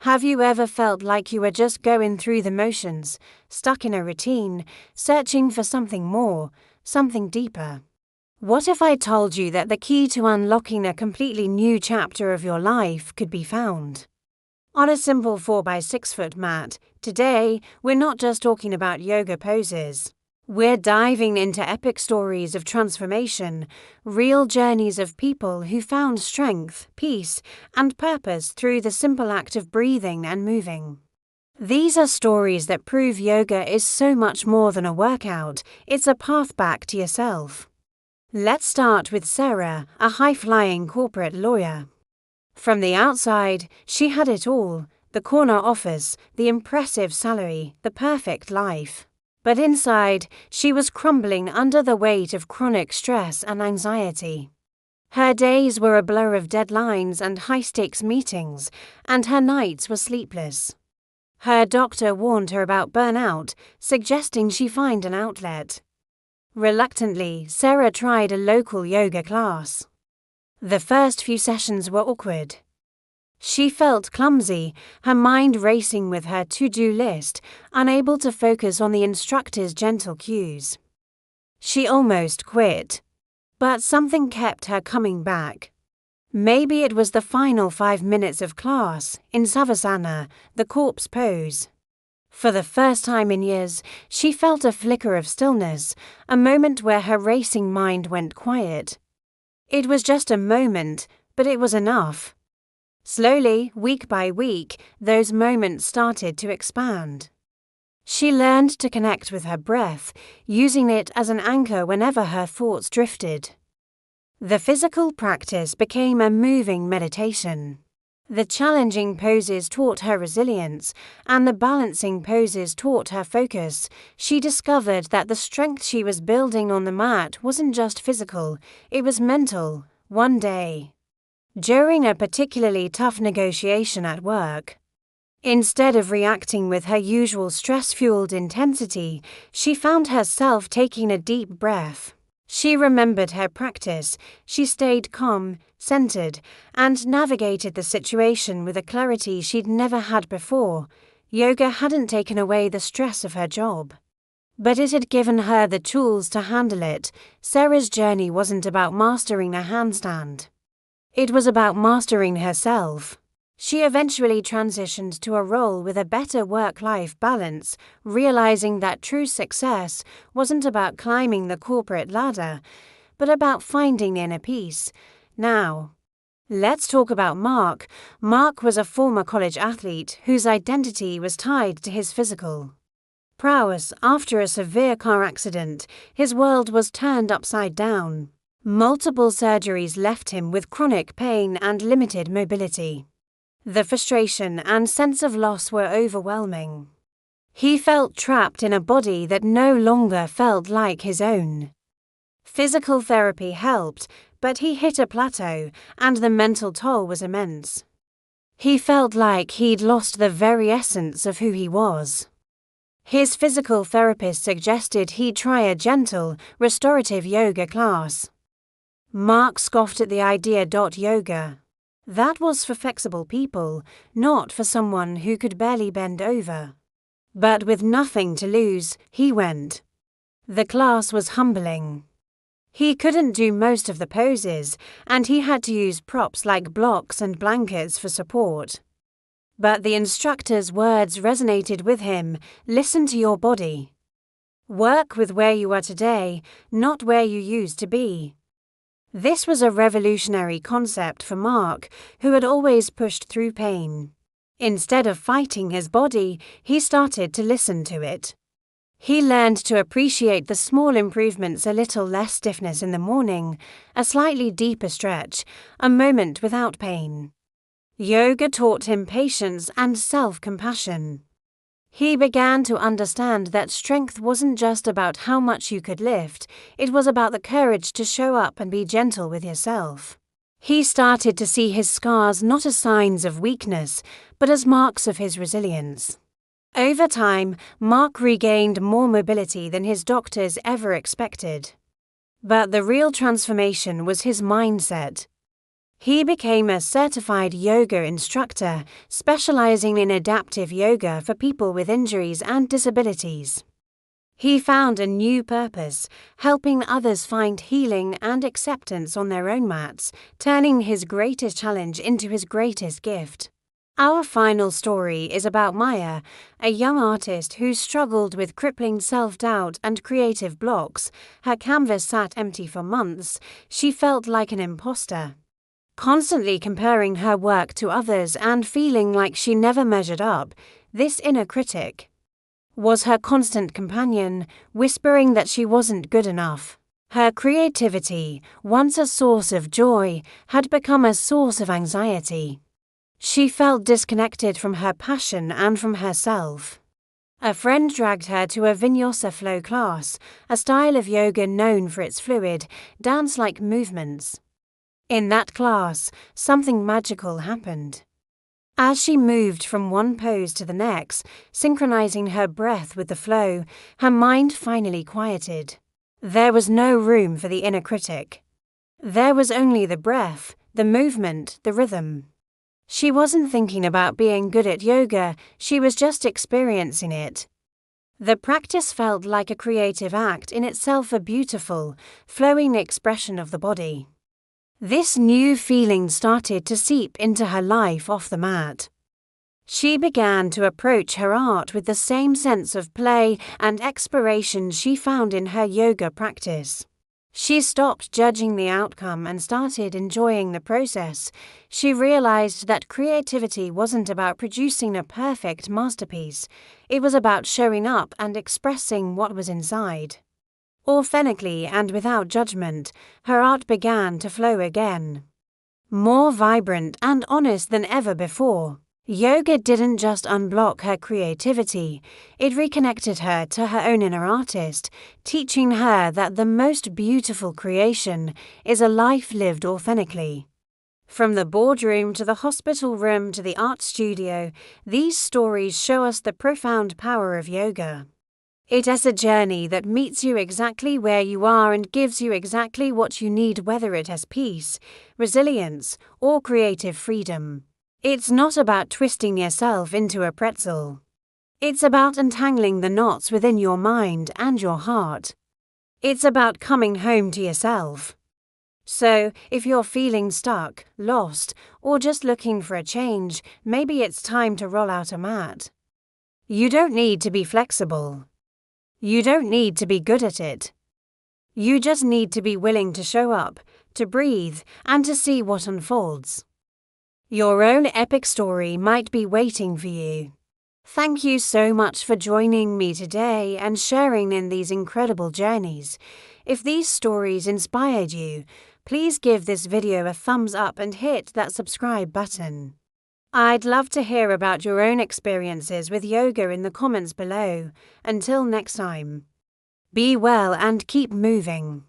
Have you ever felt like you were just going through the motions, stuck in a routine, searching for something more, something deeper? What if I told you that the key to unlocking a completely new chapter of your life could be found on a simple 4x6 foot mat? Today, we're not just talking about yoga poses. We're diving into epic stories of transformation, real journeys of people who found strength, peace, and purpose through the simple act of breathing and moving. These are stories that prove yoga is so much more than a workout, it's a path back to yourself. Let's start with Sarah, a high-flying corporate lawyer. From the outside, she had it all: the corner office, the impressive salary, the perfect life. But inside, she was crumbling under the weight of chronic stress and anxiety. Her days were a blur of deadlines and high-stakes meetings, and her nights were sleepless. Her doctor warned her about burnout, suggesting she find an outlet. Reluctantly, Sarah tried a local yoga class. The first few sessions were awkward. She felt clumsy, her mind racing with her to-do list, unable to focus on the instructor's gentle cues. She almost quit. But something kept her coming back. Maybe it was the final 5 minutes of class, in Savasana, the corpse pose. For the first time in years, she felt a flicker of stillness, a moment where her racing mind went quiet. It was just a moment, but it was enough. Slowly, week by week, those moments started to expand. She learned to connect with her breath, using it as an anchor whenever her thoughts drifted. The physical practice became a moving meditation. The challenging poses taught her resilience, and the balancing poses taught her focus. She discovered that the strength she was building on the mat wasn't just physical, it was mental. One day, during a particularly tough negotiation at work, instead of reacting with her usual stress-fueled intensity, she found herself taking a deep breath. She remembered her practice, she stayed calm, centered, and navigated the situation with a clarity she'd never had before. Yoga hadn't taken away the stress of her job, but it had given her the tools to handle it. Sarah's journey wasn't about mastering a handstand. It was about mastering herself. She eventually transitioned to a role with a better work-life balance, realizing that true success wasn't about climbing the corporate ladder, but about finding inner peace. Now, let's talk about Mark. Mark was a former college athlete whose identity was tied to his physical prowess. After a severe car accident, his world was turned upside down. Multiple surgeries left him with chronic pain and limited mobility. The frustration and sense of loss were overwhelming. He felt trapped in a body that no longer felt like his own. Physical therapy helped, but he hit a plateau, and the mental toll was immense. He felt like he'd lost the very essence of who he was. His physical therapist suggested he try a gentle, restorative yoga class. Mark scoffed at the idea. Yoga. That was for flexible people, not for someone who could barely bend over. But with nothing to lose, he went. The class was humbling. He couldn't do most of the poses, and he had to use props like blocks and blankets for support. But the instructor's words resonated with him: listen to your body. Work with where you are today, not where you used to be. This was a revolutionary concept for Mark, who had always pushed through pain. Instead of fighting his body, he started to listen to it. He learned to appreciate the small improvements: a little less stiffness in the morning, a slightly deeper stretch, a moment without pain. Yoga taught him patience and self-compassion. He began to understand that strength wasn't just about how much you could lift, it was about the courage to show up and be gentle with yourself. He started to see his scars not as signs of weakness, but as marks of his resilience. Over time, Mark regained more mobility than his doctors ever expected. But the real transformation was his mindset. He became a certified yoga instructor, specializing in adaptive yoga for people with injuries and disabilities. He found a new purpose, helping others find healing and acceptance on their own mats, turning his greatest challenge into his greatest gift. Our final story is about Maya, a young artist who struggled with crippling self-doubt and creative blocks. Her canvas sat empty for months. She felt like an imposter, constantly comparing her work to others and feeling like she never measured up. This inner critic was her constant companion, whispering that she wasn't good enough. Her creativity, once a source of joy, had become a source of anxiety. She felt disconnected from her passion and from herself. A friend dragged her to a vinyasa flow class, a style of yoga known for its fluid, dance-like movements. In that class, something magical happened. As she moved from one pose to the next, synchronizing her breath with the flow, her mind finally quieted. There was no room for the inner critic. There was only the breath, the movement, the rhythm. She wasn't thinking about being good at yoga, she was just experiencing it. The practice felt like a creative act in itself, a beautiful, flowing expression of the body. This new feeling started to seep into her life off the mat. She began to approach her art with the same sense of play and exploration she found in her yoga practice. She stopped judging the outcome and started enjoying the process. She realized that creativity wasn't about producing a perfect masterpiece. It was about showing up and expressing what was inside. Authentically and without judgment, her art began to flow again. More vibrant and honest than ever before. Yoga didn't just unblock her creativity, it reconnected her to her own inner artist, teaching her that the most beautiful creation is a life lived authentically. From the boardroom to the hospital room to the art studio, these stories show us the profound power of yoga. It is a journey that meets you exactly where you are and gives you exactly what you need, whether it has peace, resilience, or creative freedom. It's not about twisting yourself into a pretzel. It's about untangling the knots within your mind and your heart. It's about coming home to yourself. So, if you're feeling stuck, lost, or just looking for a change, maybe it's time to roll out a mat. You don't need to be flexible. You don't need to be good at it. You just need to be willing to show up, to breathe, and to see what unfolds. Your own epic story might be waiting for you. Thank you so much for joining me today and sharing in these incredible journeys. If these stories inspired you, please give this video a thumbs up and hit that subscribe button. I'd love to hear about your own experiences with yoga in the comments below. Until next time, be well and keep moving.